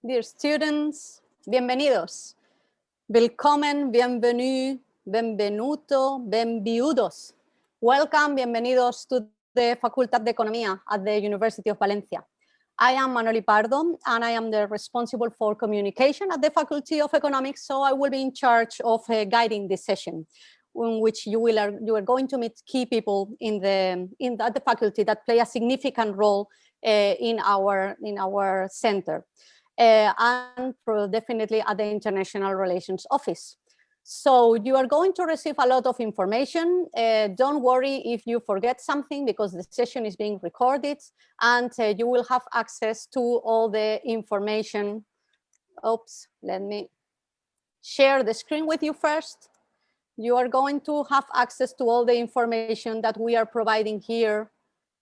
Dear students, bienvenidos. Willkommen, bienvenue, benvenuto, benviudos. Welcome, bienvenidos to the Facultad de Economía at the University of Valencia. I am Manoli Pardo, and I am the responsible for communication at the Faculty of Economics, so I will be in charge of guiding this session, in which you are going to meet key people at the faculty that play a significant role in our center. And definitely at the International Relations Office. So you are going to receive a lot of information. Don't worry if you forget something, because the session is being recorded, and you will have access to all the information. Oops, let me share the screen with you first. You are going to have access to all the information that we are providing here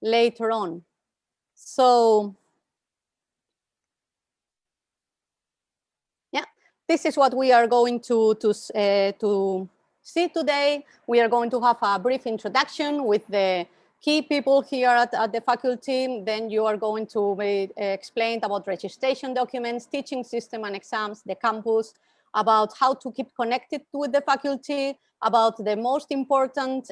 later on. So this is what we are going to see today. We are going to have a brief introduction with the key people here at the faculty. Then you are going to be explained about registration documents, teaching system and exams, the campus, about how to keep connected with the faculty, about the most important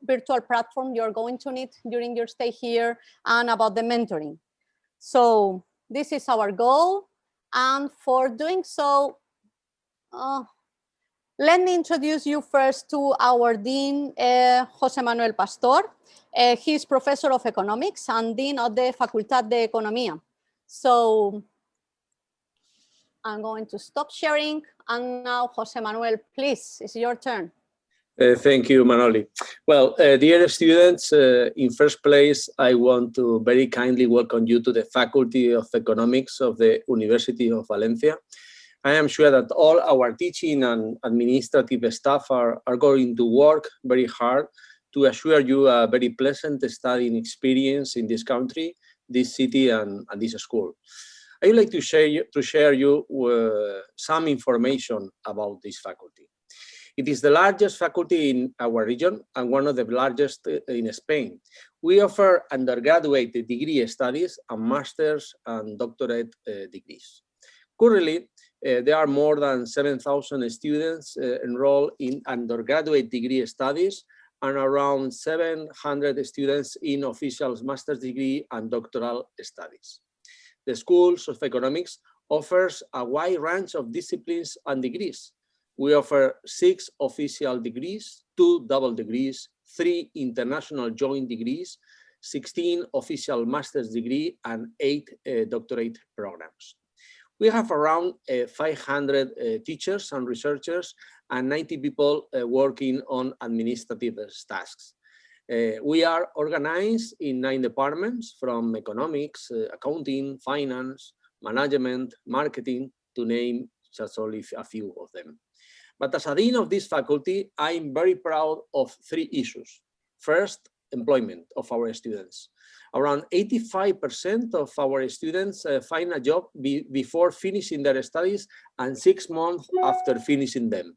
virtual platform you're going to need during your stay here, and about the mentoring. So this is our goal. And for doing so, let me introduce you first to our Dean, José Manuel Pastor. He is Professor of Economics and Dean of the Facultad de Economía. So I'm going to stop sharing. And now, José Manuel, please, it's your turn. Thank you, Manoli. Well, dear students, in first place, I want to very kindly welcome you to the Faculty of Economics of the University of Valencia. I am sure that all our teaching and administrative staff are going to work very hard to assure you a very pleasant studying experience in this country, this city, and this school. I would like to share you some information about this faculty. It is the largest faculty in our region and one of the largest in Spain. We offer undergraduate degree studies and master's and doctorate degrees. Currently, there are more than 7,000 students enrolled in undergraduate degree studies and around 700 students in official master's degree and doctoral studies. The Schools of Economics offers a wide range of disciplines and degrees. We offer 6 official degrees, 2 double degrees, 3 international joint degrees, 16 official master's degree, and 8 doctorate programs. We have around 500 teachers and researchers and 90 people working on administrative tasks. We are organized in 9 departments, from economics, accounting, finance, management, marketing, to name just only a few of them. But as a dean of this faculty, I'm very proud of 3 issues. First, employment of our students. Around 85% of our students find a job before finishing their studies and 6 months after finishing them.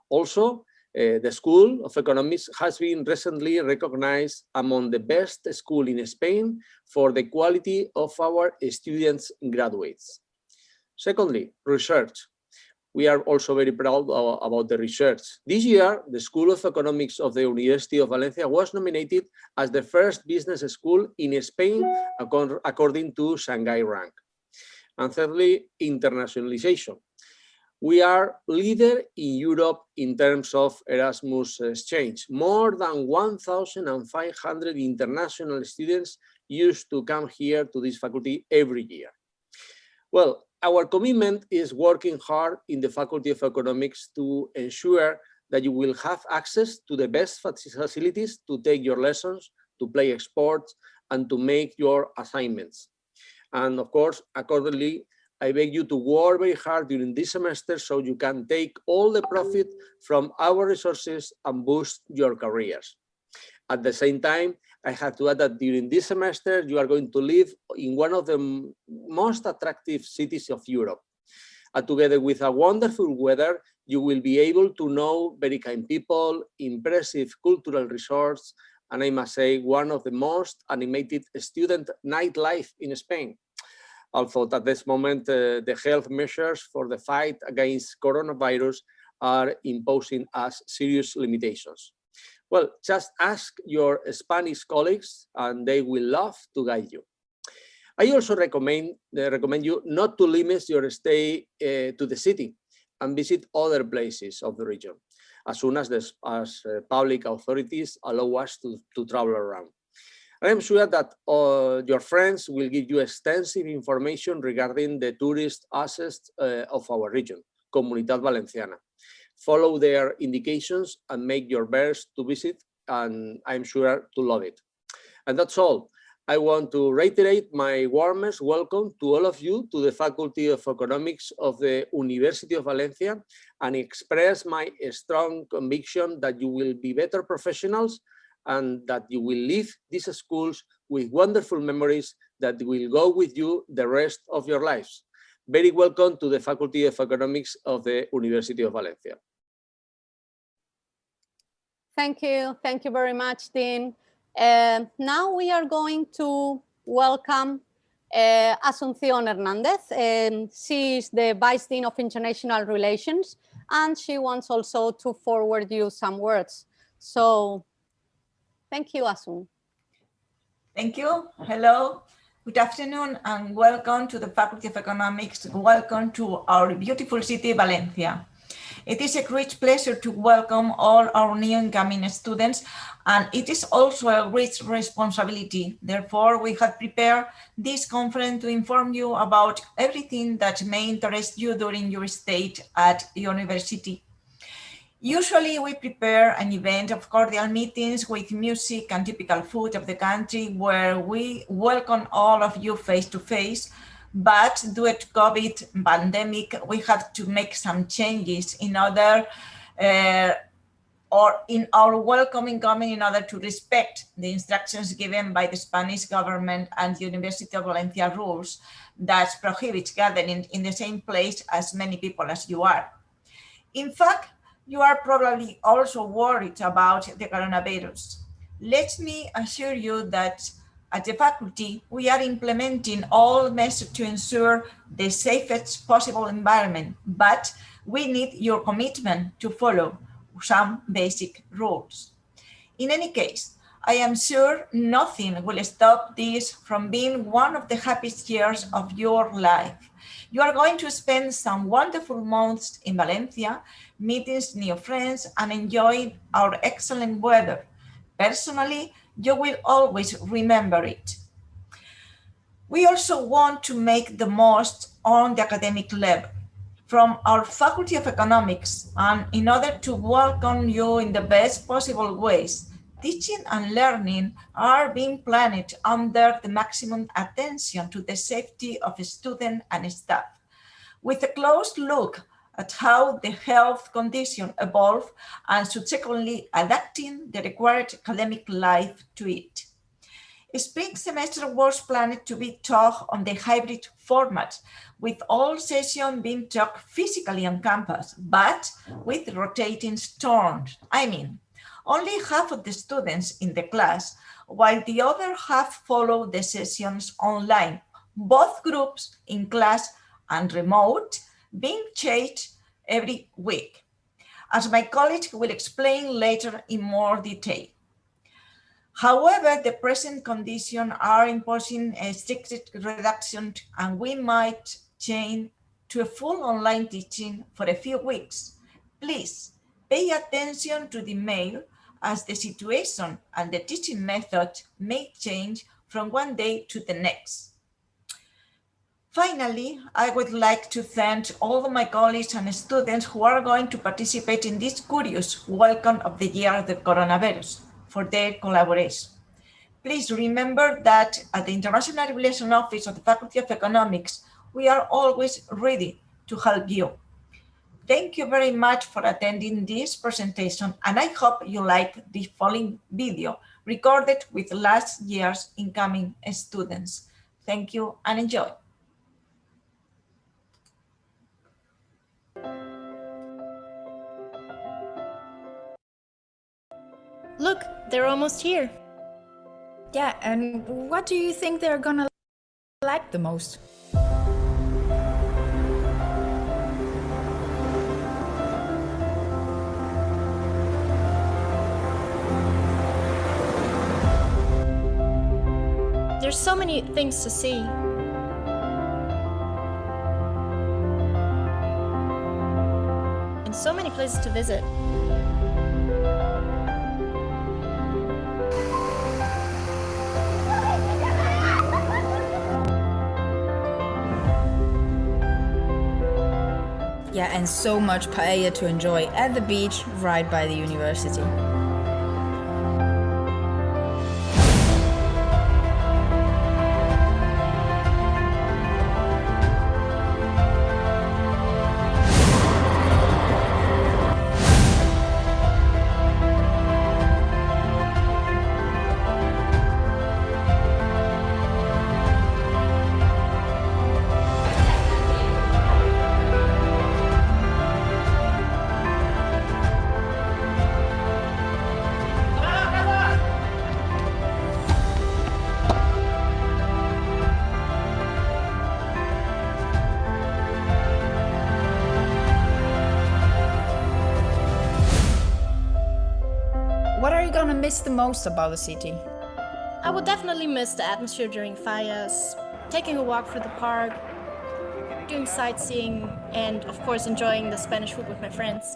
Also, the School of Economics has been recently recognized among the best schools in Spain for the quality of our students' graduates. Secondly, research. We are also very proud about the research. This year, the School of Economics of the University of Valencia was nominated as the first business school in Spain according to Shanghai Rank. And thirdly, internationalization. We are leader in Europe in terms of Erasmus exchange. More than 1,500 international students used to come here to this faculty every year. Well, our commitment is working hard in the Faculty of Economics to ensure that you will have access to the best facilities to take your lessons, to play sports, and to make your assignments. And of course, accordingly, I beg you to work very hard during this semester so you can take all the profit from our resources and boost your careers. At the same time, I have to add that during this semester, you are going to live in one of the most attractive cities of Europe. And together with a wonderful weather, you will be able to know very kind people, impressive cultural resorts, and I must say, one of the most animated student nightlife in Spain. although at this moment the health measures for the fight against coronavirus are imposing us serious limitations. Well, just ask your Spanish colleagues and they will love to guide you. I also recommend you not to limit your stay to the city and visit other places of the region as soon as public authorities allow us to travel around. I am sure that your friends will give you extensive information regarding the tourist assets of our region, Comunidad Valenciana. Follow their indications and make your best to visit, and I'm sure to love it. And that's all. I want to reiterate my warmest welcome to all of you to the Faculty of Economics of the University of Valencia and express my strong conviction that you will be better professionals and that you will leave these schools with wonderful memories that will go with you the rest of your lives. Very welcome to the Faculty of Economics of the University of Valencia. Thank you very much, Dean. Now we are going to welcome Asunción Hernández. She is the Vice Dean of International Relations, and she wants also to forward you some words. So, thank you, Asun. Thank you. Hello. Good afternoon and welcome to the Faculty of Economics. Welcome to our beautiful city, Valencia. It is a great pleasure to welcome all our new incoming students, and it is also a great responsibility. Therefore, we have prepared this conference to inform you about everything that may interest you during your stay at university. Usually, we prepare an event of cordial meetings with music and typical food of the country where we welcome all of you face to face. But due to COVID pandemic, we have to make some changes in order or in our welcoming coming in order to respect the instructions given by the Spanish government and the University of Valencia rules that prohibits gathering in the same place as many people as you are. In fact, you are probably also worried about the coronavirus. Let me assure you that at the faculty, we are implementing all measures to ensure the safest possible environment, but we need your commitment to follow some basic rules. In any case, I am sure nothing will stop this from being one of the happiest years of your life. You are going to spend some wonderful months in Valencia, meeting new friends and enjoying our excellent weather. Personally, you will always remember it. We also want to make the most on the academic level. From our Faculty of Economics, and in order to welcome you in the best possible ways, teaching and learning are being planned under the maximum attention to the safety of students and staff, with a close look at how the health condition evolve and subsequently adapting the required academic life to it. Spring semester was planned to be taught on the hybrid format, with all sessions being taught physically on campus, but with rotating turns. I mean, only half of the students in the class, while the other half follow the sessions online, both groups in class and remote, being changed every week, as my colleague will explain later in more detail. However, the present conditions are imposing a strict reduction, and we might change to a full online teaching for a few weeks. Please pay attention to the mail, as the situation and the teaching method may change from one day to the next. Finally, I would like to thank all of my colleagues and students who are going to participate in this curious welcome of the year of the coronavirus for their collaboration. Please remember that at the International Relations Office of the Faculty of Economics, we are always ready to help you. Thank you very much for attending this presentation, and I hope you like the following video recorded with last year's incoming students. Thank you and enjoy. Look, they're almost here. Yeah, and what do you think they're gonna like the most? There's so many things to see. And so many places to visit. Yeah, and so much paella to enjoy at the beach right by the university. What are you gonna miss the most about the city? I would definitely miss the atmosphere during fallas, taking a walk through the park, doing sightseeing, and of course enjoying the Spanish food with my friends.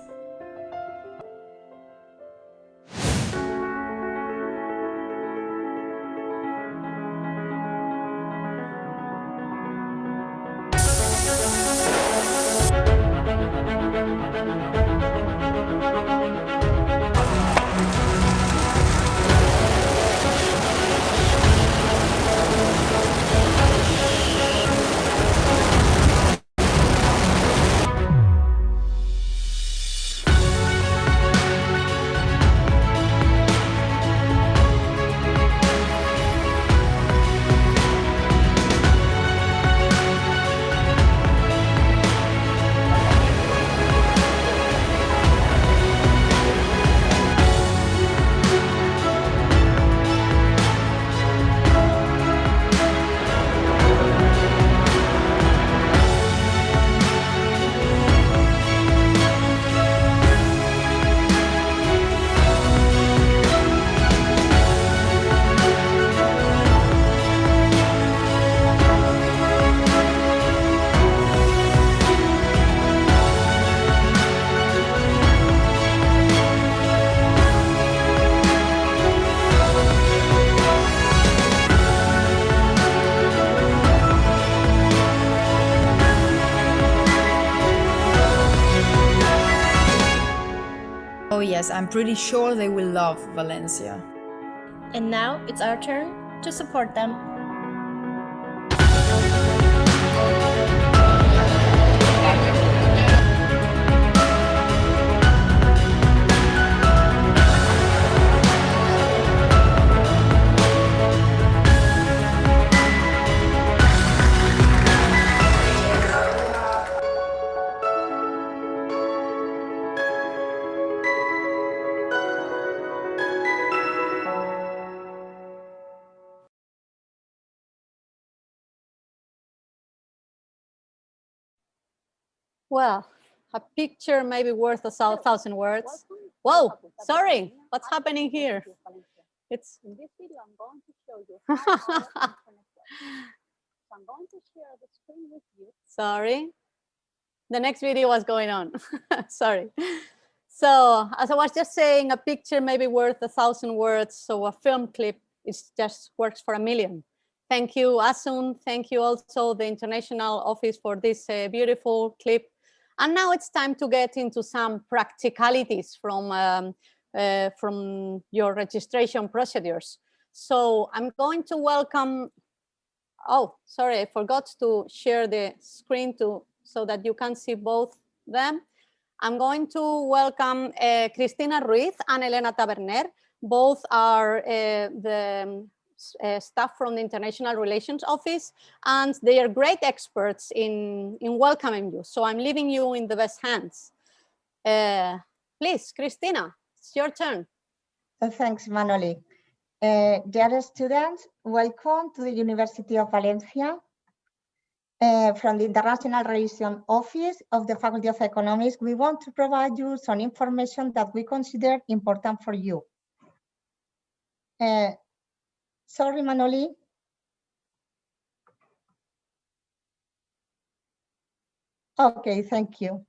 Oh yes, I'm pretty sure they will love Valencia. And now it's our turn to support them. Well, a picture may be worth 1,000 words. Whoa, sorry, what's happening here? It's In this video, I'm going to show you how our internet works. So I'm going to share the screen with you. sorry. The next video was going on. Sorry. So as I was just saying, a picture may be worth 1,000 words. So a film clip is just works for 1,000,000. Thank you, Asun. Thank you also the International Office for this beautiful clip. And now it's time to get into some practicalities from your registration procedures. So I'm going to welcome, oh, sorry, I forgot to share the screen so that you can see both them. I'm going to welcome Cristina Ruiz and Elena Taberner. Both are the staff from the International Relations Office, and they are great experts in welcoming you. So I'm leaving you in the best hands. Please, Cristina, it's your turn. Thanks, Manoli. Dear students, welcome to the University of Valencia. From the International Relations Office of the Faculty of Economics, we want to provide you some information that we consider important for you. Sorry, Manoli. Okay, thank you.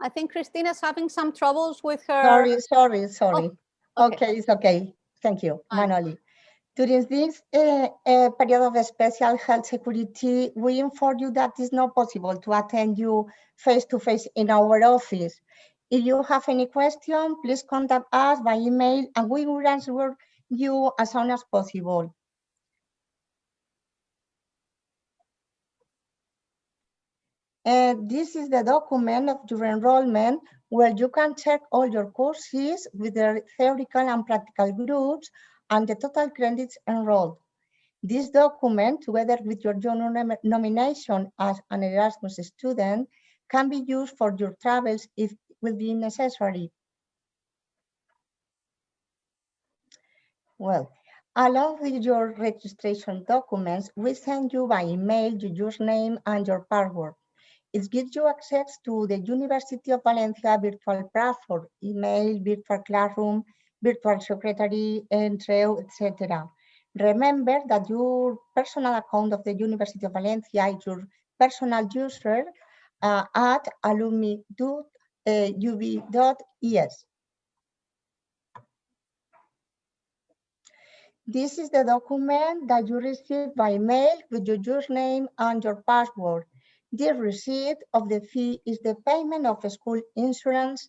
I think Christina's having some troubles with her. Sorry. Oh, okay. Okay, it's okay. Thank you, Fine. Manoli. During this period of special health security, we inform you that it's not possible to attend you face-to-face in our office. If you have any question, please contact us by email and we will answer you as soon as possible. This is the document of your enrollment where you can check all your courses with their theoretical and practical groups and the total credits enrolled. This document, together with your journal nomination as an Erasmus student, can be used for your travels if it will be necessary. Well, along with your registration documents, we send you by email your username and your password. It gives you access to the University of Valencia virtual platform, email, virtual classroom, virtual secretary, Entreu, etc. Remember that your personal account of the University of Valencia is your personal user at alumni.ub.es. This is the document that you received by mail with your username and your password. The receipt of the fee is the payment of school insurance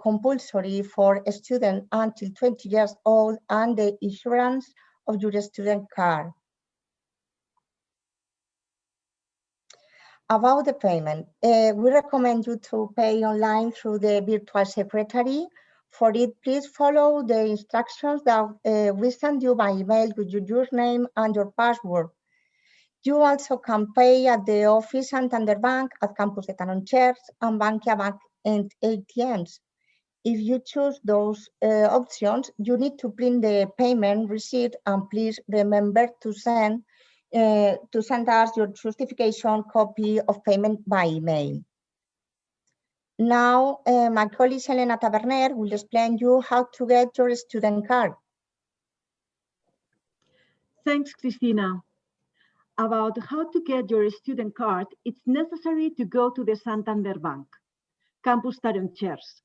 compulsory for a student until 20 years old and the insurance of your student card. About the payment, we recommend you to pay online through the virtual secretary. For it, please follow the instructions that we send you by email with your username and your password. You also can pay at the office Santander Bank, at Campus de Canonchers, and Bankia Bank and ATMs. If you choose those options, you need to print the payment receipt, and please remember to send us your justification copy of payment by email. Now, my colleague Elena Taberner will explain you how to get your student card. Thanks, Cristina. About how to get your student card, it's necessary to go to the Santander Bank, Campus Canonchers.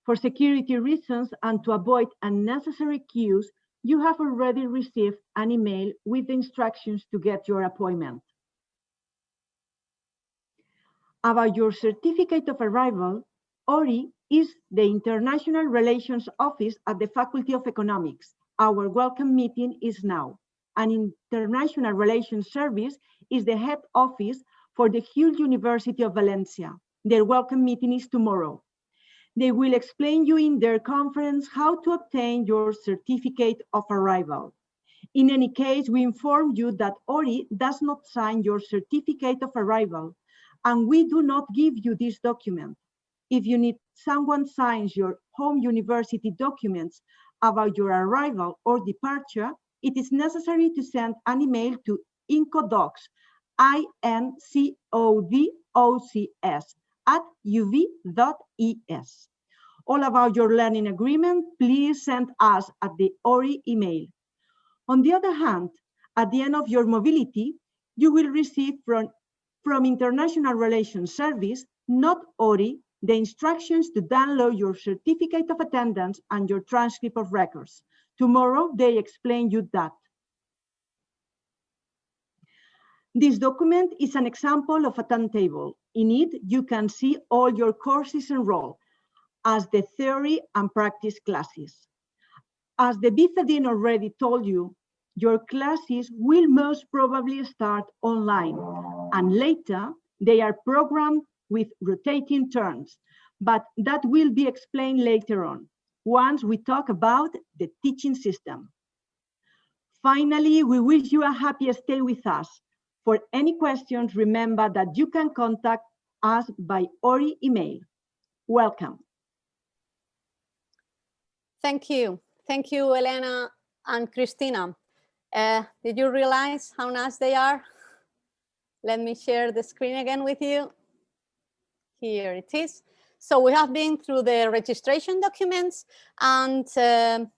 For security reasons and to avoid unnecessary queues, you have already received an email with the instructions to get your appointment. About your certificate of arrival, ORI is the International Relations Office at the Faculty of Economics. Our welcome meeting is now. An International Relations Service is the head office for the whole University of Valencia. Their welcome meeting is tomorrow. They will explain you in their conference how to obtain your certificate of arrival. In any case, we inform you that ORI does not sign your certificate of arrival, and we do not give you this document. If you need someone signs your home university documents about your arrival or departure, it is necessary to send an email to incodocs, INCODOCS, @uv.es. All about your learning agreement, please send us at the ORI email. On the other hand, at the end of your mobility, you will receive from International Relations Service, not ORI, the instructions to download your certificate of attendance and your transcript of records. Tomorrow, they explain you that. This document is an example of a timetable. In it, you can see all your courses enrolled as the theory and practice classes. As the Vice Dean already told you, your classes will most probably start online, and later they are programmed with rotating turns, but that will be explained later on, once we talk about the teaching system. Finally, we wish you a happy stay with us. For any questions, remember that you can contact us by ORI email. Welcome. Thank you. Thank you, Elena and Christina. Did you realize how nice they are? Let me share the screen again with you. Here it is. So we have been through the registration documents, and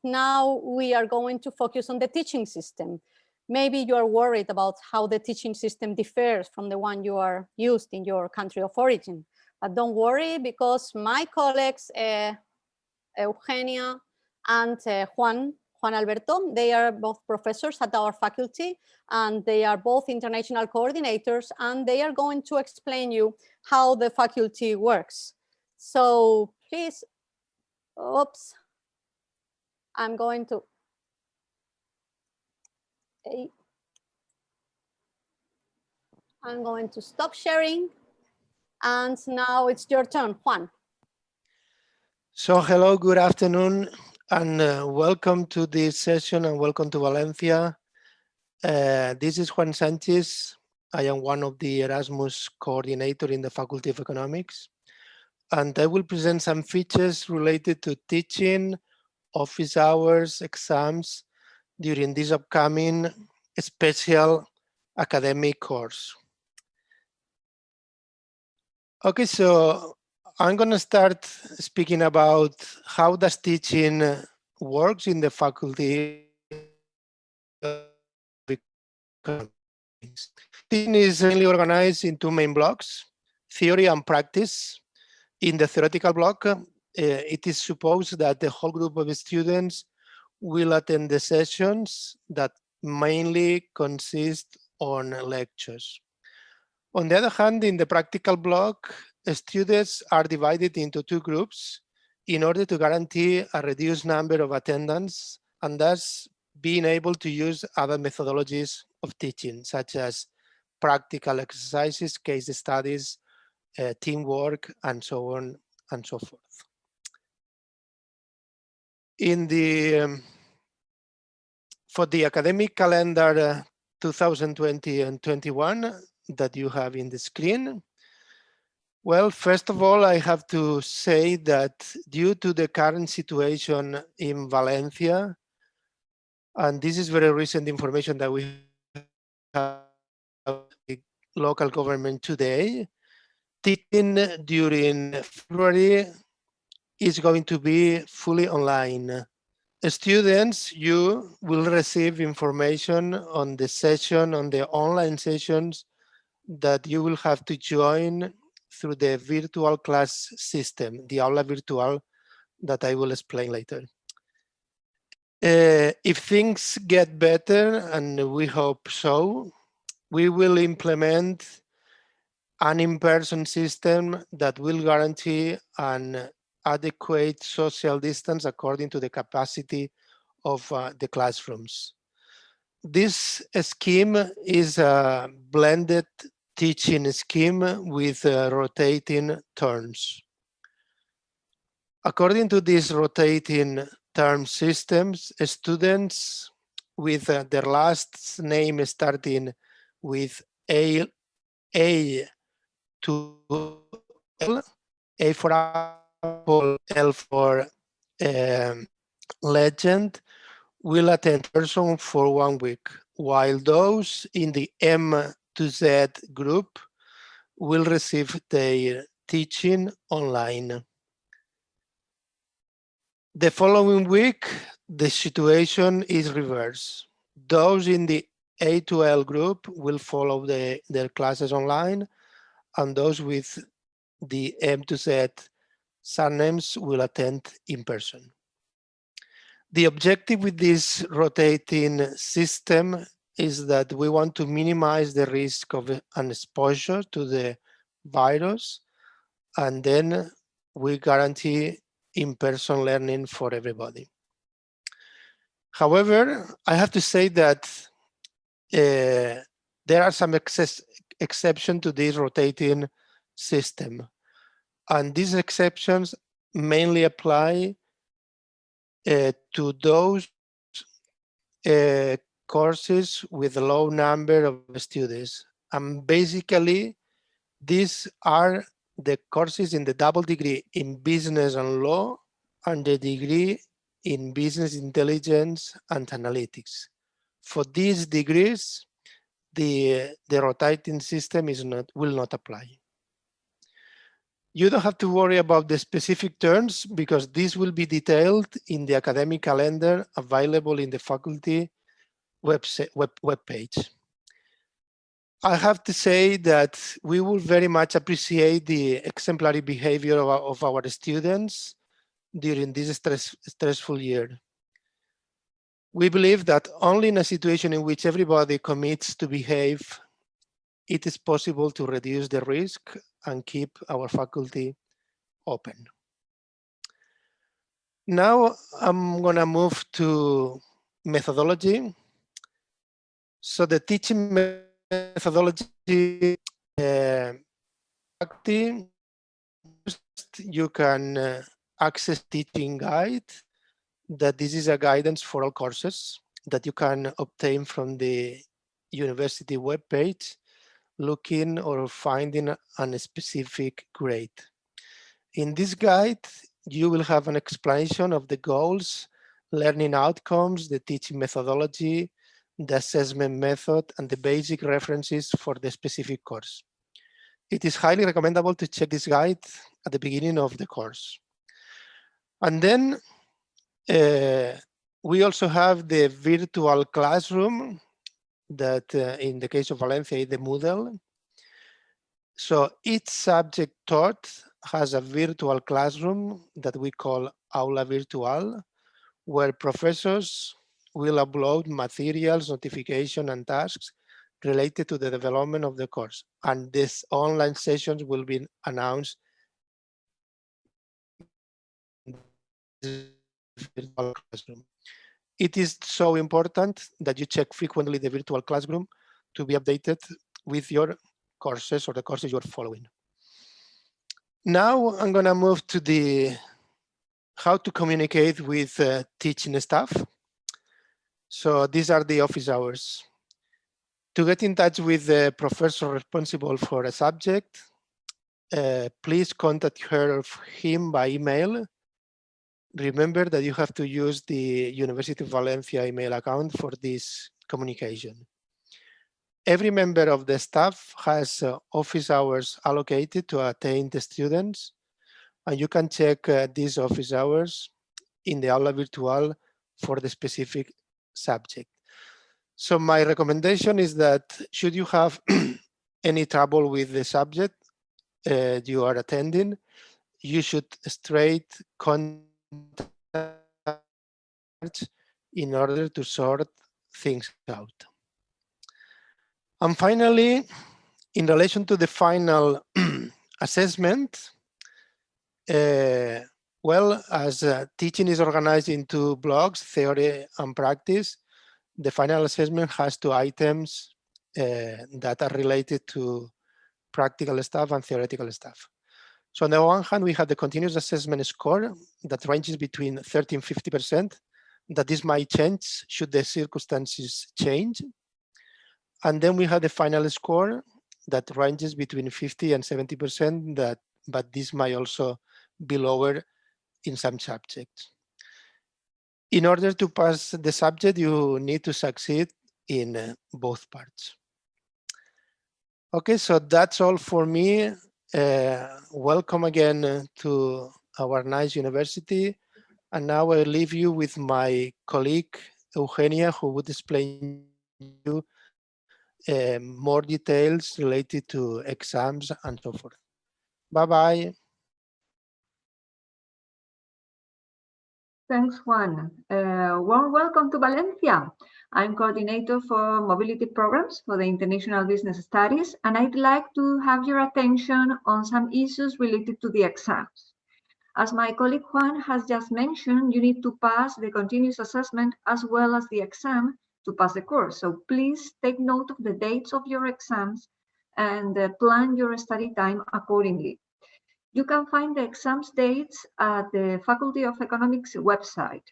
now we are going to focus on the teaching system. Maybe you are worried about how the teaching system differs from the one you are used in your country of origin. But don't worry, because my colleagues, Eugenia and Juan Alberto, they are both professors at our faculty, and they are both international coordinators, and they are going to explain you how the faculty works. So please, oops, I'm going to, stop sharing, and now it's your turn, Juan. So hello, good afternoon, and welcome to this session, and welcome to Valencia. This is Juan Sanchez. I am one of the Erasmus coordinator in the Faculty of Economics, and I will present some features related to teaching, office hours, exams during this upcoming special academic course. Okay, so I'm going to start speaking about how does teaching works in the Faculty of Economics. Teaching is mainly organized in two main blocks, theory and practice. In the theoretical block, it is supposed that the whole group of students will attend the sessions that mainly consist on lectures. On the other hand, in the practical block, students are divided into two groups in order to guarantee a reduced number of attendance and thus being able to use other methodologies of teaching, such as practical exercises, case studies, teamwork, and so on and so forth. In the for the academic calendar 2020 and 21 that you have in the screen, well, first of all, I have to say that due to the current situation in Valencia, and this is very recent information that we have the local government today, teaching during February is going to be fully online. Students, you will receive information on the session, on the online sessions that you will have to join through the virtual class system, the Aula Virtual, that I will explain later. If things get better, and we hope so, we will implement an in-person system that will guarantee an adequate social distance according to the capacity of the classrooms. This scheme is a blended teaching scheme with rotating terms. According to these rotating term systems, students with their last name starting with A to L, A for Apple, L for Legend, will attend person for 1 week, while those in the M to Z group will receive their teaching online. The following week, the situation is reversed. Those in the A to L group will follow their classes online, and those with the M to Z surnames will attend in person. The objective with this rotating system is that we want to minimize the risk of an exposure to the virus, and then we guarantee in-person learning for everybody. However, I have to say that there are some exceptions to this rotating system, and these exceptions mainly apply to those courses with a low number of students. And basically, these are the courses in the double degree in business and law and the degree in business intelligence and analytics. For these degrees, the rotating system will not apply. You don't have to worry about the specific terms because this will be detailed in the academic calendar available in the faculty web page. I have to say that we will very much appreciate the exemplary behavior of our students during this stressful year. We believe that only in a situation in which everybody commits to behave, it is possible to reduce the risk and keep our faculty open. Now I'm going to move to methodology. So the teaching methodology, you can access teaching guide. That this is a guidance for all courses that you can obtain from the university webpage, looking or finding a specific grade. In this guide, you will have an explanation of the goals, learning outcomes, the teaching methodology, the assessment method, and the basic references for the specific course. It is highly recommendable to check this guide at the beginning of the course. And then we also have the virtual classroom that in the case of Valencia is the Moodle. So each subject taught has a virtual classroom that we call Aula Virtual, where professors will upload materials, notification, and tasks related to the development of the course. And these online sessions will be announced in the virtual classroom. It is so important that you check frequently the virtual classroom to be updated with your courses or the courses you're following. Now I'm going to move to the how to communicate with teaching staff. So these are the office hours. To get in touch with the professor responsible for a subject, please contact her or him by email. Remember that you have to use the University of Valencia email account for this communication. Every member of the staff has office hours allocated to attend the students, and you can check these office hours in the Aula Virtual for the specific subject. So my recommendation is that should you have any trouble with the subject you are attending, you should straight contact in order to sort things out. And finally, in relation to the final assessment, well, as teaching is organized into blocks, theory and practice, the final assessment has 2 items that are related to practical stuff and theoretical stuff. So on the one hand, we have the continuous assessment score that ranges between 30 and 50%, that this might change should the circumstances change. And then we have the final score that ranges between 50 and 70%, but this might also be lower in some subjects. In order to pass the subject, you need to succeed in both parts. Okay, so that's all for me. Welcome again to our nice university. And now I'll leave you with my colleague, Eugenia, who would explain you more details related to exams and so forth. Bye-bye. Thanks, Juan. Warm welcome to Valencia. I'm coordinator for mobility programs for the International Business Studies, and I'd like to have your attention on some issues related to the exams. As my colleague Juan has just mentioned, you need to pass the continuous assessment as well as the exam to pass the course. So please take note of the dates of your exams and plan your study time accordingly. You can find the exams dates at the Faculty of Economics website.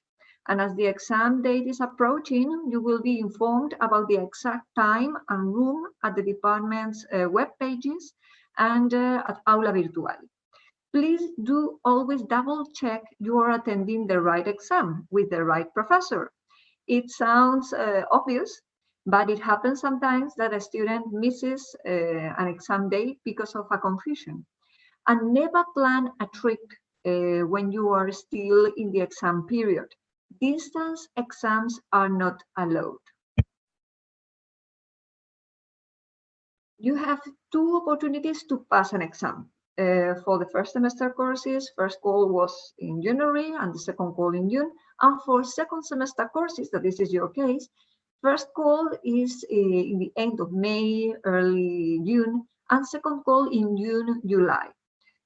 And as the exam date is approaching, you will be informed about the exact time and room at the department's web pages and at Aula Virtual. please do always double check you are attending the right exam with the right professor. It sounds obvious, but it happens sometimes that a student misses an exam day because of a confusion. And never plan a trip when you are still in the exam period. Distance exams are not allowed. You have two opportunities to pass an exam. For the first semester courses, first call was in January and the second call in June. And for second semester courses, that this is your case, first call is in the end of May, early June, and second call in June, July.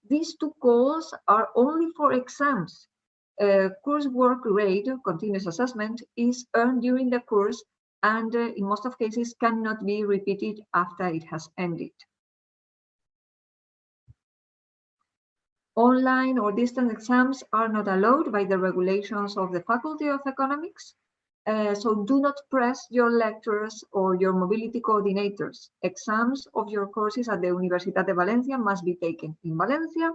These two calls are only for exams. Coursework grade, continuous assessment, is earned during the course and in most of cases cannot be repeated after it has ended. Online or distance exams are not allowed by the regulations of the Faculty of Economics. So do not press your lecturers or your mobility coordinators. Exams of your courses at the Universitat de Valencia must be taken in Valencia,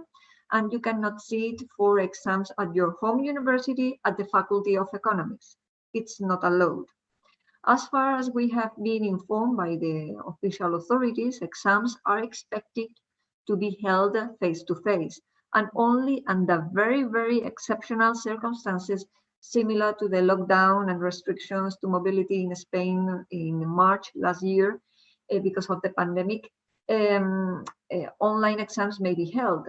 and you cannot sit for exams at your home university at the Faculty of Economics. It's not allowed. As far as we have been informed by the official authorities, exams are expected to be held face-to-face, and only under very, very exceptional circumstances similar to the lockdown and restrictions to mobility in Spain in March last year because of the pandemic, online exams may be held.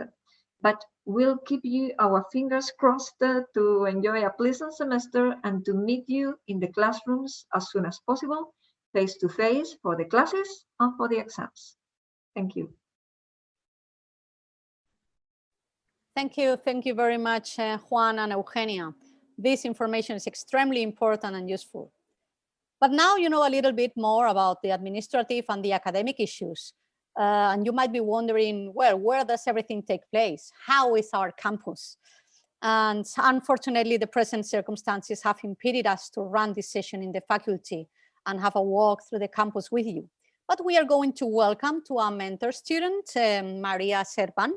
But we'll keep our fingers crossed to enjoy a pleasant semester and to meet you in the classrooms as soon as possible, face-to-face for the classes and for the exams. Thank you. Thank you very much, Juan and Eugenia. This information is extremely important and useful. But now you know a little bit more about the administrative and the academic issues. And you might be wondering, well, where does everything take place? How is our campus? And unfortunately, the present circumstances have impeded us to run this session in the faculty and have a walk through the campus with you. But we are going to welcome to our mentor student, Maria Serpan,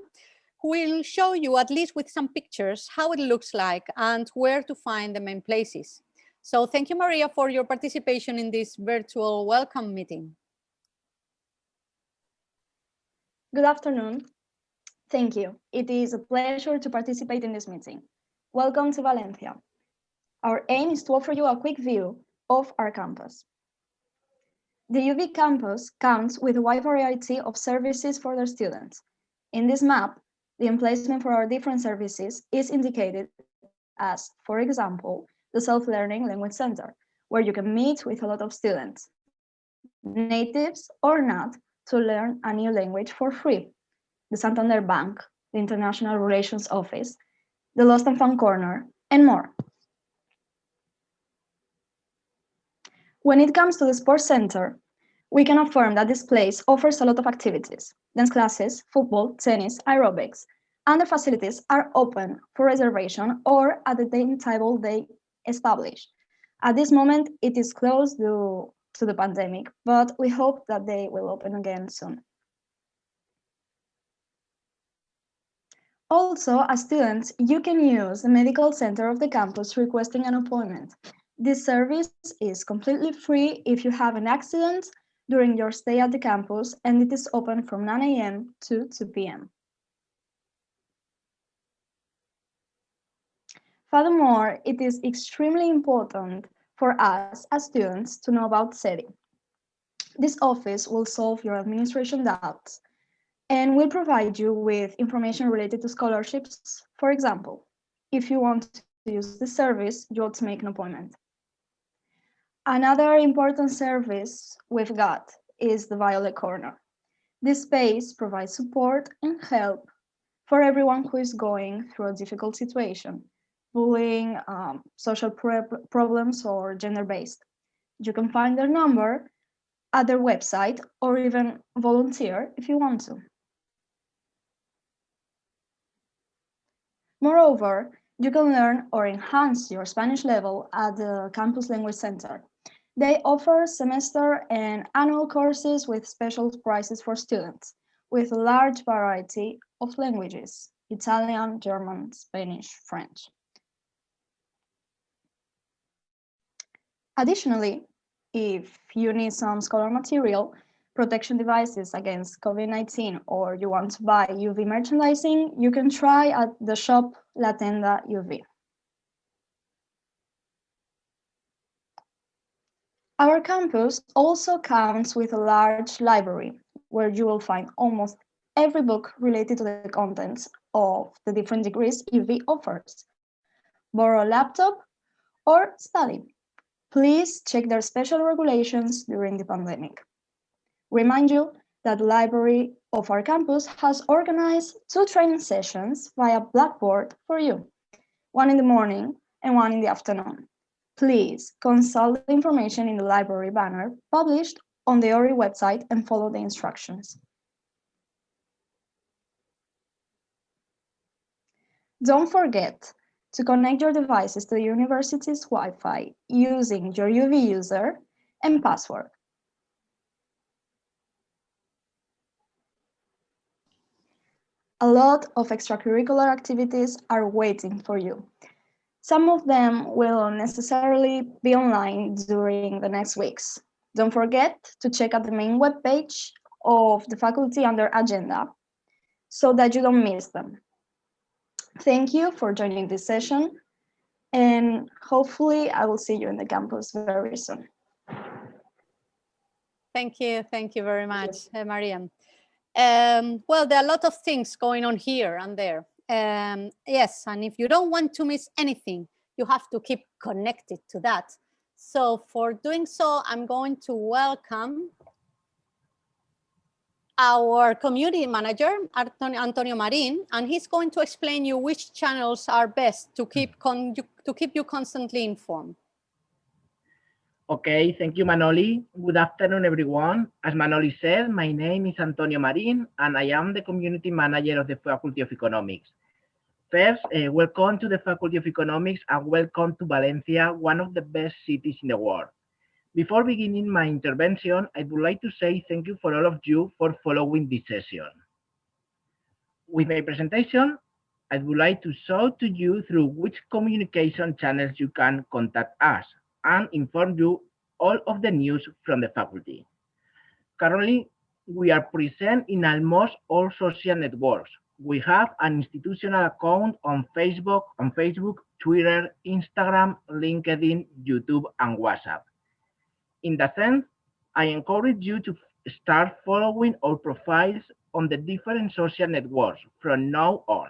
who will show you, at least with some pictures, how it looks like and where to find the main places. So thank you, Maria, for your participation in this virtual welcome meeting. Good afternoon. Thank you. It is a pleasure to participate in this meeting. Welcome to Valencia. Our aim is to offer you a quick view of our campus. The UV campus comes with a wide variety of services for their students. In this map, the emplacement for our different services is indicated as, for example, the Self-Learning Language Center, where you can meet with a lot of students, natives or not, to learn a new language for free. The Santander Bank, the International Relations Office, the Lost and Found Corner, and more. When it comes to the Sports Center, we can affirm that this place offers a lot of activities: dance classes, football, tennis, aerobics, and the facilities are open for reservation or at the timetable they establish. At this moment, it is closed due to the pandemic, but we hope that they will open again soon. Also, as students, you can use the medical center of the campus requesting an appointment. This service is completely free if you have an accident during your stay at the campus, and it is open from 9 a.m. to 2 p.m. Furthermore, it is extremely important for us as students to know about SETI. This office will solve your administration doubts and will provide you with information related to scholarships. For example, if you want to use the service, you ought to make an appointment. Another important service we've got is the Violet Corner. This space provides support and help for everyone who is going through a difficult situation, bullying, social problems, or gender-based. You can find their number at their website or even volunteer if you want to. Moreover, you can learn or enhance your Spanish level at the Campus Language Center. They offer semester and annual courses with special prices for students, with a large variety of languages. Italian, German, Spanish, French. Additionally, if you need some scholar material, protection devices against COVID-19, or you want to buy UV merchandising, you can try at the shop La Tenda UV. Our campus also comes with a large library where you will find almost every book related to the contents of the different degrees UV offers. Borrow a laptop or study. Please check their special regulations during the pandemic. Remind you that the library of our campus has organized 2 training sessions via Blackboard for you, one in the morning and one in the afternoon. Please consult the information in the library banner published on the ORI website and follow the instructions. Don't forget to connect your devices to the university's Wi-Fi using your UV user and password. A lot of extracurricular activities are waiting for you. Some of them will necessarily be online during the next weeks. Don't forget to check out the main webpage of the faculty under Agenda so that you don't miss them. Thank you for joining this session, and hopefully I will see you in the campus very soon. Thank you very much, Mariam. Well, there are a lot of things going on here and there. Yes, and if you don't want to miss anything, you have to keep connected to that. So for doing so, I'm going to welcome our community manager, Antonio Marin, and he's going to explain you which channels are best to keep you constantly informed. Okay, thank you, Manoli. Good afternoon, everyone. As Manoli said, my name is Antonio Marin, and I am the community manager of the Faculty of Economics. First, welcome to the Faculty of Economics and welcome to Valencia, one of the best cities in the world. Before beginning my intervention, I would like to say thank you for all of you for following this session. With my presentation, I would like to show to you through which communication channels you can contact us and inform you all of the news from the faculty. Currently, we are present in almost all social networks. We have an institutional account on Facebook, Twitter, Instagram, LinkedIn, YouTube, and WhatsApp. In that sense, I encourage you to start following our profiles on the different social networks from now on.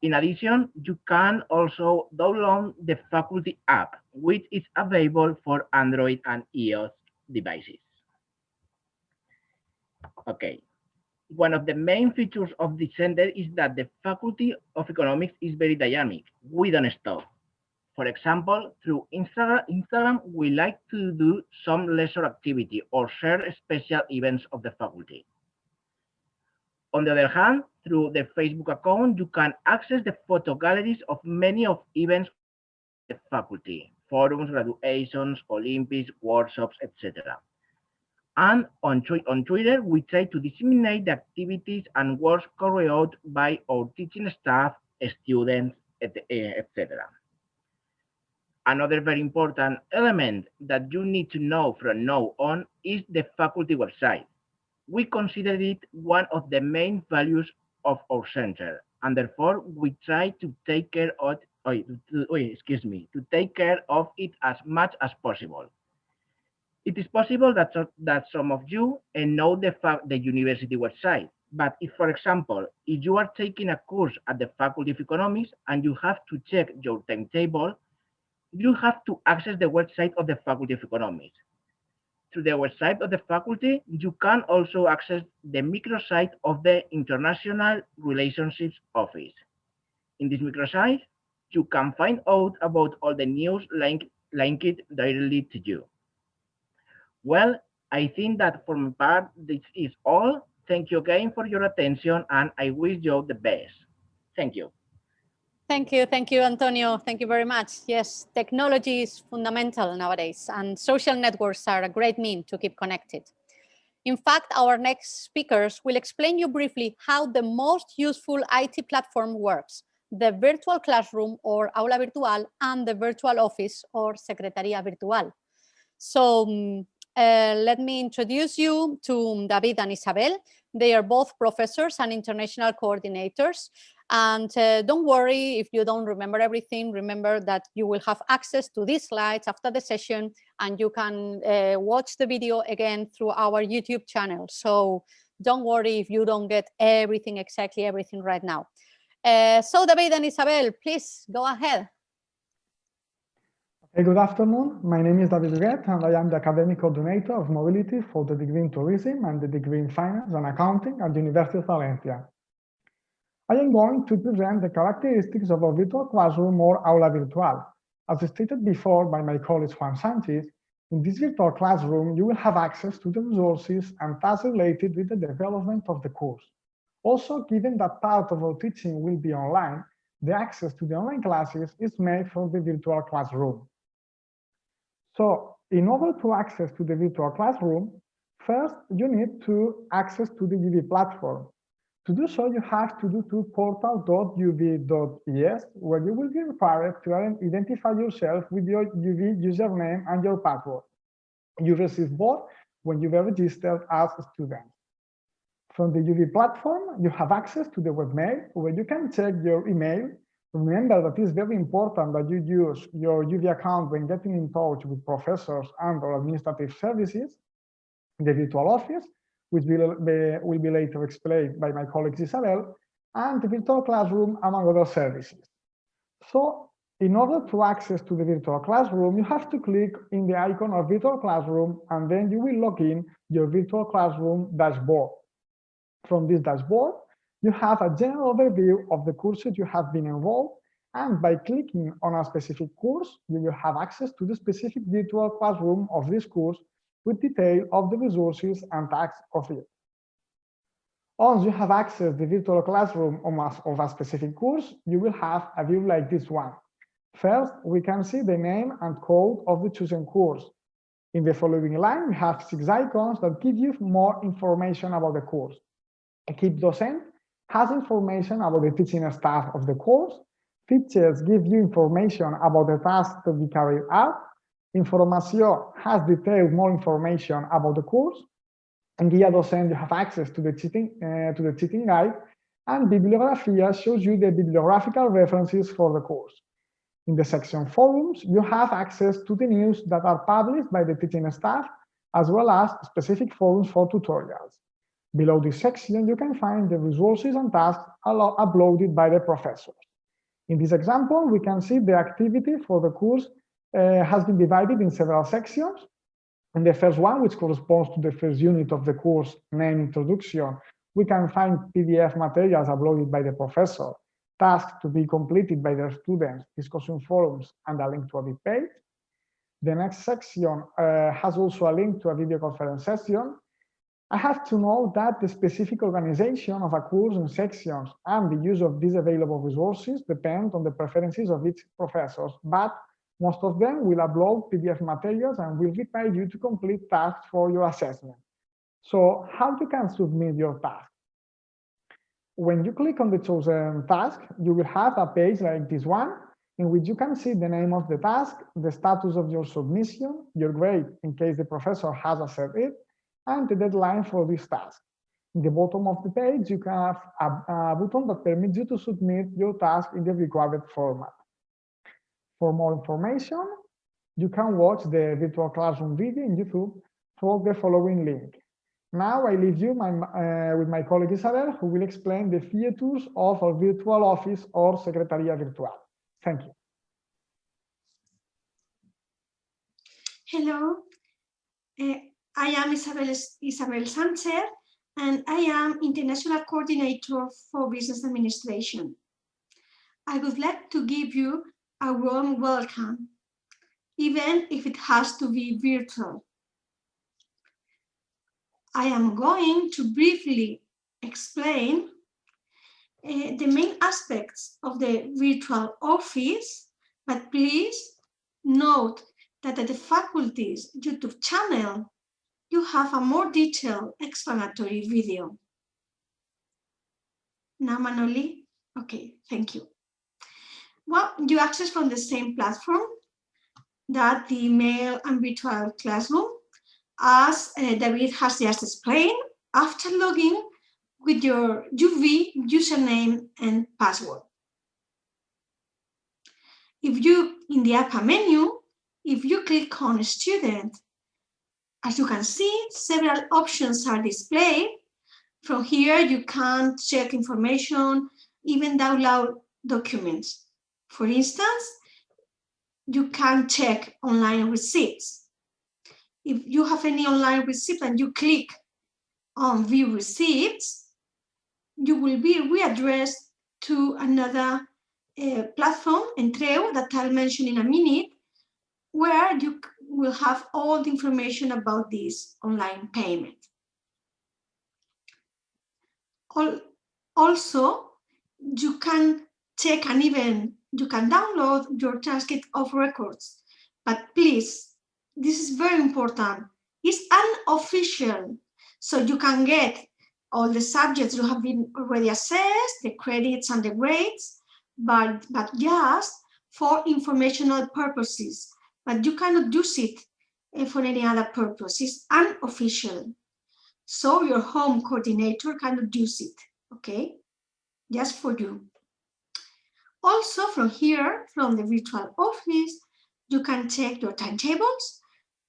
In addition, you can also download the faculty app, which is available for Android and iOS devices. Okay. One of the main features of the center is that the Faculty of Economics is very dynamic. We don't stop. For example, through Instagram, we like to do some leisure activity or share special events of the faculty. On the other hand, through the Facebook account, you can access the photo galleries of many of events of the faculty, forums, graduations, Olympics, workshops, etc. And on Twitter, we try to disseminate the activities and works carried out by our teaching staff, students, etc. Another very important element that you need to know from now on is the faculty website. We consider it one of the main values of our center, and therefore we try to take care of it as much as possible. It is possible that some of you know the university website, but if, for example, if you are taking a course at the Faculty of Economics and you have to check your timetable, you have to access the website of the Faculty of Economics. Through the website of the faculty, you can also access the microsite of the International Relationships Office. In this microsite, you can find out about all the news linked directly to you. Well, I think that for my part, this is all. Thank you again for your attention, and I wish you the best. Thank you. Thank you, Antonio. Thank you very much. Yes, technology is fundamental nowadays, and social networks are a great means to keep connected. In fact, our next speakers will explain you briefly how the most useful IT platform works, the virtual classroom or aula virtual and the virtual office or secretaría virtual. So let me introduce you to David and Isabel. They are both professors and international coordinators. And don't worry if you don't remember everything. Remember that you will have access to these slides after the session, and you can watch the video again through our YouTube channel. So don't worry if you don't get exactly everything right now. So David and Isabel, please go ahead. Hey, good afternoon. My name is David Huguet, and I am the academic coordinator of mobility for the degree in tourism and the degree in finance and accounting at the University of Valencia. I am going to present the characteristics of a virtual classroom or aula virtual. As stated before by my colleague Juan Sanchez, in this virtual classroom, you will have access to the resources and tasks related with the development of the course. Also, given that part of our teaching will be online, the access to the online classes is made from the virtual classroom. So, in order to access to the virtual classroom, first you need to access to the UV platform. To do so, you have to go to portal.uv.es, where you will be required to identify yourself with your UV username and your password. You receive both when you were registered as a student. From the UV platform, you have access to the webmail, where you can check your email. Remember that it's very important that you use your UV account when getting in touch with professors and or administrative services. The virtual office, which will be later explained by my colleague Isabel, and the virtual classroom, among other services. So, in order to access to the virtual classroom, you have to click in the icon of virtual classroom, and then you will log in your virtual classroom dashboard. From this dashboard, you have a general overview of the courses you have been enrolled, and by clicking on a specific course, you will have access to the specific virtual classroom of this course with detail of the resources and tasks of it. Once you have access to the virtual classroom of a specific course, you will have a view like this one. First, we can see the name and code of the chosen course. In the following line, we have 6 icons that give you more information about the course. Equipe Docent has information about the teaching staff of the course. Features give you information about the tasks to be carried out. Información has more information about the course. And Guía Docent, you have access to the cheating guide. And Bibliografía shows you the bibliographical references for the course. In the section Forums, you have access to the news that are published by the teaching staff, as well as specific forums for tutorials. Below this section, you can find the resources and tasks uploaded by the professors. In this example, we can see the activity for the course has been divided in several sections. In the first one, which corresponds to the first unit of the course, named Introduction, we can find PDF materials uploaded by the professor, tasks to be completed by their students, discussion forums, and a link to a web page. The next section has also a link to a video conference session. I have to note that the specific organization of a course in sections and the use of these available resources depend on the preferences of each professor, but most of them will upload PDF materials and will require you to complete tasks for your assessment. So how you can submit your task? When you click on the chosen task, you will have a page like this one, in which you can see the name of the task, the status of your submission, your grade in case the professor has accepted it, and the deadline for this task. In the bottom of the page, you can have a button that permits you to submit your task in the required format. For more information, you can watch the virtual classroom video in YouTube through the following link. Now I leave you with my colleague Isabel, who will explain the features of our virtual office or Secretaría Virtual. Thank you. Hello, I am Isabel Sanchez, and I am International Coordinator for Business Administration. I would like to give you a warm welcome, even if it has to be virtual. I am going to briefly explain the main aspects of the virtual office, but please note that at the faculty's YouTube channel, you have a more detailed explanatory video. Now, Manoli? Okay, thank you. Well, you access from the same platform that the email and virtual classroom, as David has just explained, after logging with your UV username and password. If you, in the upper menu, if you click on Student, as you can see, several options are displayed. From here, you can check information, even download documents. For instance, you can check online receipts. If you have any online receipt and you click on View Receipts, you will be readdressed to another platform, Entreu, that I'll mention in a minute, where you will have all the information about this online payment. Also, you can check and even you can download your transcript of records. But please, this is very important. It's unofficial, so you can get all the subjects you have been already assessed, the credits and the grades, but just for informational purposes. But you cannot use it for any other purpose. It's unofficial. So your home coordinator cannot use it, okay? Just for you. Also from here, from the virtual office, you can check your timetables,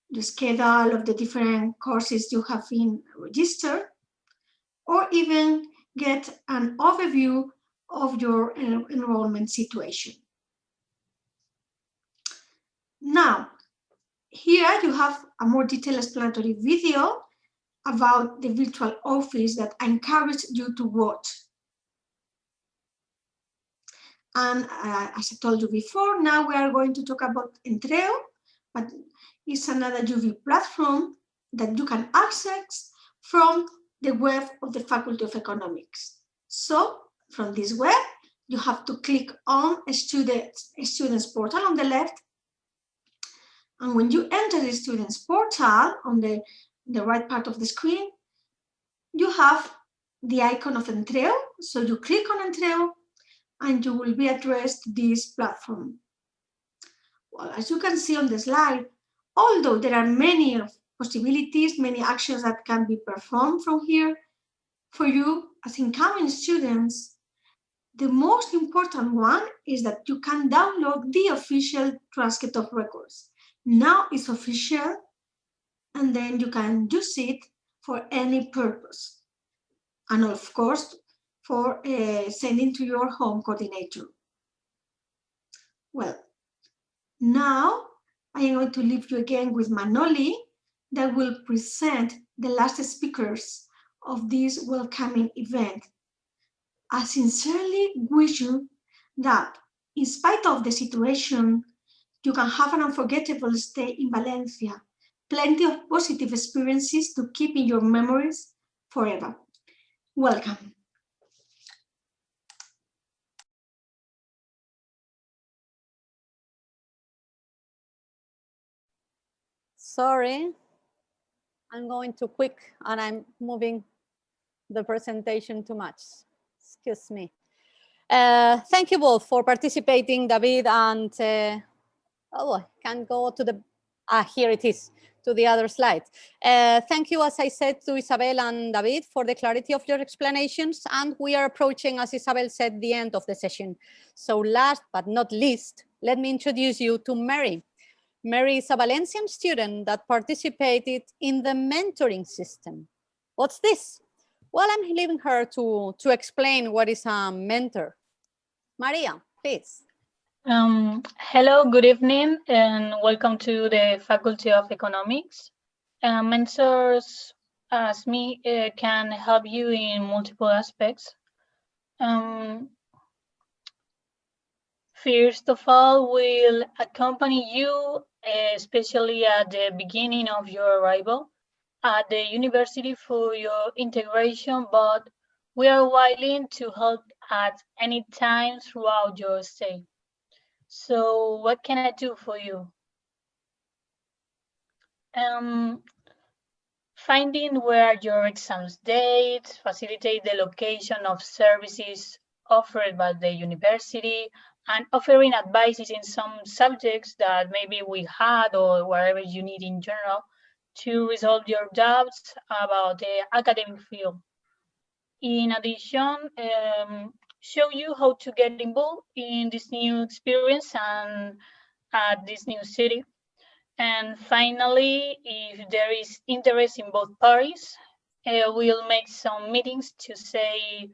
the schedule of the different courses you have been registered, or even get an overview of your enrollment situation. Now, here you have a more detailed explanatory video about the virtual office that I encourage you to watch. And as I told you before, now we are going to talk about Entreu, but it's another UV platform that you can access from the web of the Faculty of Economics. So from this web, you have to click on a student's portal on the left. And when you enter the student's portal on the right part of the screen, you have the icon of Entreu. So you click on Entreu and you will be addressed to this platform. Well, as you can see on the slide, although there are many possibilities, many actions that can be performed from here, for you as incoming students, the most important one is that you can download the official transcript of records. Now it's official, and then you can use it for any purpose. And of course, for sending to your home coordinator. Well, now I am going to leave you again with Manoli that will present the last speakers of this welcoming event. I sincerely wish you that in spite of the situation, you can have an unforgettable stay in Valencia, plenty of positive experiences to keep in your memories forever. Welcome. Sorry, I'm going too quick and I'm moving the presentation too much. Excuse me. Thank you both for participating, David, and oh, I can't go to the, here it is, to the other slide. Thank you, as I said, to Isabel and David for the clarity of your explanations, and we are approaching, as Isabel said, the end of the session. So last but not least, let me introduce you to Mary. Mary is a Valencian student that participated in the mentoring system. What's this? Well, I'm leaving her to explain what is a mentor. Maria, please. Hello, good evening, and welcome to the Faculty of Economics. Mentors, as me, can help you in multiple aspects. First of all, we'll accompany you, especially at the beginning of your arrival at the university for your integration, but we are willing to help at any time throughout your stay. So what can I do for you? finding where your exams date, facilitate the location of services offered by the university, and offering advices in some subjects that maybe we had or wherever you need in general to resolve your doubts about the academic field. In addition, show you how to get involved in this new experience and at this new city. And finally, if there is interest in both parties, we'll make some meetings to see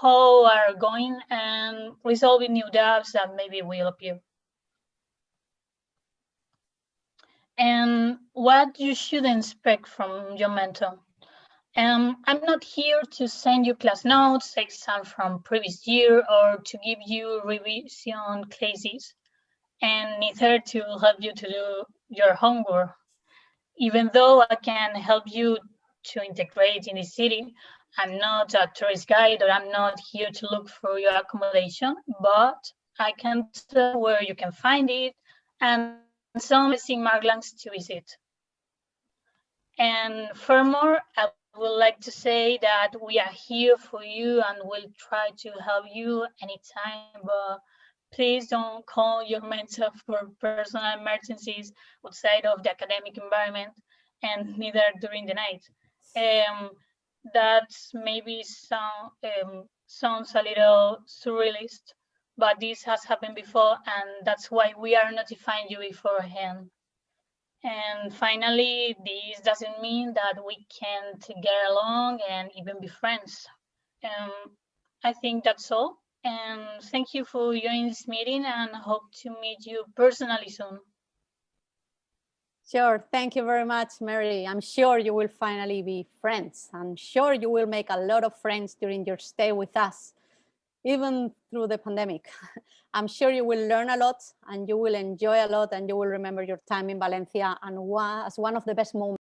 how are going and resolving new doubts that maybe will appear. And what you should expect from your mentor. I'm not here to send you class notes, exams from previous year, or to give you revision classes, and neither to help you to do your homework. Even though I can help you to integrate in the city, I'm not a tourist guide, or I'm not here to look for your accommodation, but I can tell where you can find it and some missing marklands to visit. And furthermore, I would like to say that we are here for you and we'll try to help you anytime, but please don't call your mentor for personal emergencies outside of the academic environment, and neither during the night. That's maybe sounds a little surrealist, but this has happened before, and that's why we are notifying you beforehand. And finally, this doesn't mean that we can't get along and even be friends. I think that's all. And thank you for joining this meeting, and hope to meet you personally soon. Sure, thank you very much, Mary. I'm sure you will finally be friends. I'm sure you will make a lot of friends during your stay with us, even through the pandemic. I'm sure you will learn a lot and you will enjoy a lot, and you will remember your time in Valencia and as one of the best moments